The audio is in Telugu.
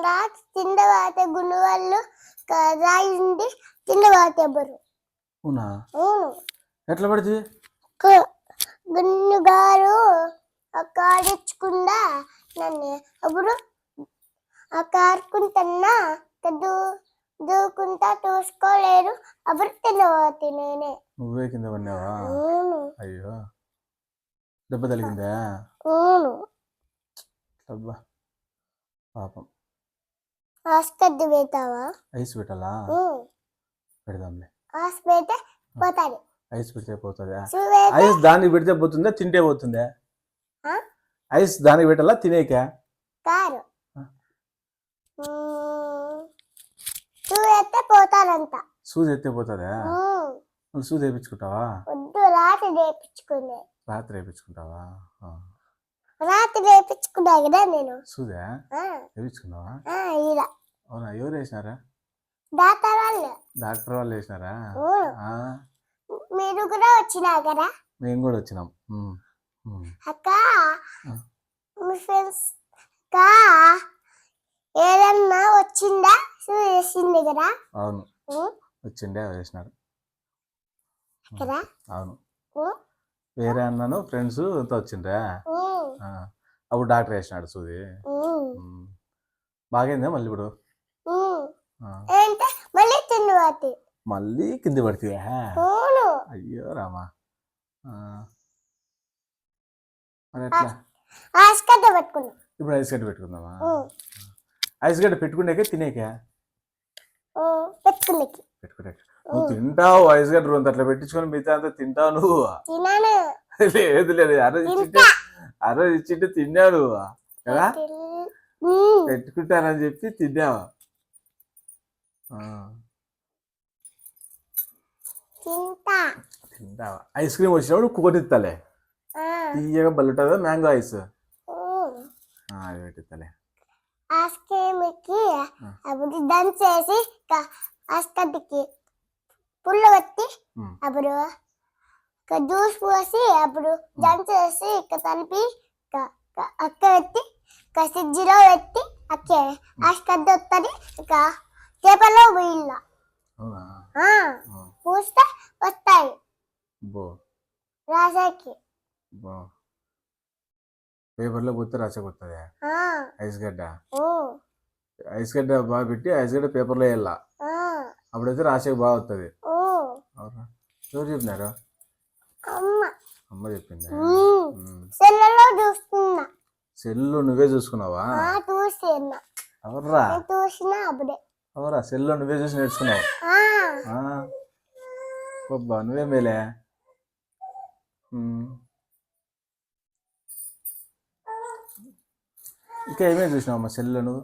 రాత్రి తిండవాతే గుండు రాయింది తిండవాతే బరు అవునా అవును ఎట్లా పడుతుంది గున్ను గారు కాడించకుండా నన్ను అప్పుడు ఆ కారుకుంటున్నా దూకుంటా చూసుకోలేరు అప్పుడు తినవాతి నేనే. నువ్వే కింద పడినావా? అవును అయ్యో దెబ్బ తగిలిందా? అవును అబ్బా పాపం. హాస్పిటల్ పెడతావా? ఐస్ పెట్టాలా? పెడదాంలే. హాస్ పెడితే పోతాది. ఐస్ పెడితే పోతుందా? ఐస్ దానికి పెడితే పోతుందా తింటే పోతుందా? ఐస్ దానికి పెట్టాలా తినేకా? కారు చూస్తే పోతారంట. సూది ఎత్తే పోతుందా? నువ్వు సూది వేయించుకుంటావా? వద్దు రాత్రి వేయించుకునే. రాత్రి వేయించుకుంటావా? రాత్రి వేయించుకున్నా కదా నేను. సూదా వేయించుకున్నావా? అవునా ఎవరు వేసినారా? డాక్టర్ వాళ్ళు వేసినారా? మీరు కూడా వచ్చినా కదా? మేము కూడా వచ్చినాం. అక్క మీ ఫ్రెండ్స్ అక్క ఏదన్నా వచ్చిందా వేసింది కదా? అవును వచ్చిండే వేసినారు కదా? అవును వేరే అన్నాను ఫ్రెండ్స్ అంతా వచ్చిండ్రా అప్పుడు డాక్టర్ వేసినాడు సూది. బాగైందా మళ్ళీ ఇప్పుడు? మళ్ళీ కింద పడితే అయ్యో రామా. ఇప్పుడు ఐస్ గడ్డ పెట్టుకుందామా? ఐస్ గడ్డ పెట్టుకునేకే తినేకా? పెట్టుకునే నువ్వు తింటావు ఐస్ గడ్డ రొంత అట్లా పెట్టించుకొని మిగతా అంతా తింటావు నువ్వు? లేదు లేదు ఆ రోజు ఇచ్చింటే తిన్నావు నువ్వు కదా? పెట్టుకుంటానని చెప్పి తిన్నావు. తింటావా? ఐస్ క్రీమ్ వచ్చినప్పుడు కోటిస్తాలే తీయగా బల్లుంటుందా మ్యాంగో ఐస్ అది పెట్టిస్తాలే. ఐస్ క్రీమ్కి అప్పుడు దంచేసి అస్కటికి పుల్ల పెట్టి అప్పుడు జ్యూస్ పోసి అప్పుడు దంచేసి కలిపి అక్క పెట్టి ఫ్రిడ్జ్లో పెట్టి అక్కే అస్కడ్డ వస్తుంది ఇక చేపల్లో పోయిల్ల పూస్తే వస్తాయి రాసాకి. పేపర్లో పోతే రాసకొస్తుంది ఐస్ గడ్డ. ఐస్ గడ్డ బాగా పెట్టి ఐస్ గడ్డ పేపర్లో వేయాల అప్పుడైతే రాసేకి బాగా వస్తుంది. ఎవరు చెప్పినారు? అమ్మ చెప్పింది. సెల్లో నువ్వే చూసుకున్నావా? ఎవర్రా ఎవరా సెల్లో నువ్వే చూసి నేర్చుకున్నావు? నువ్వే మేలే. ఇంకా ఏమేమి చూసినావు అమ్మ సెల్లో నువ్వు?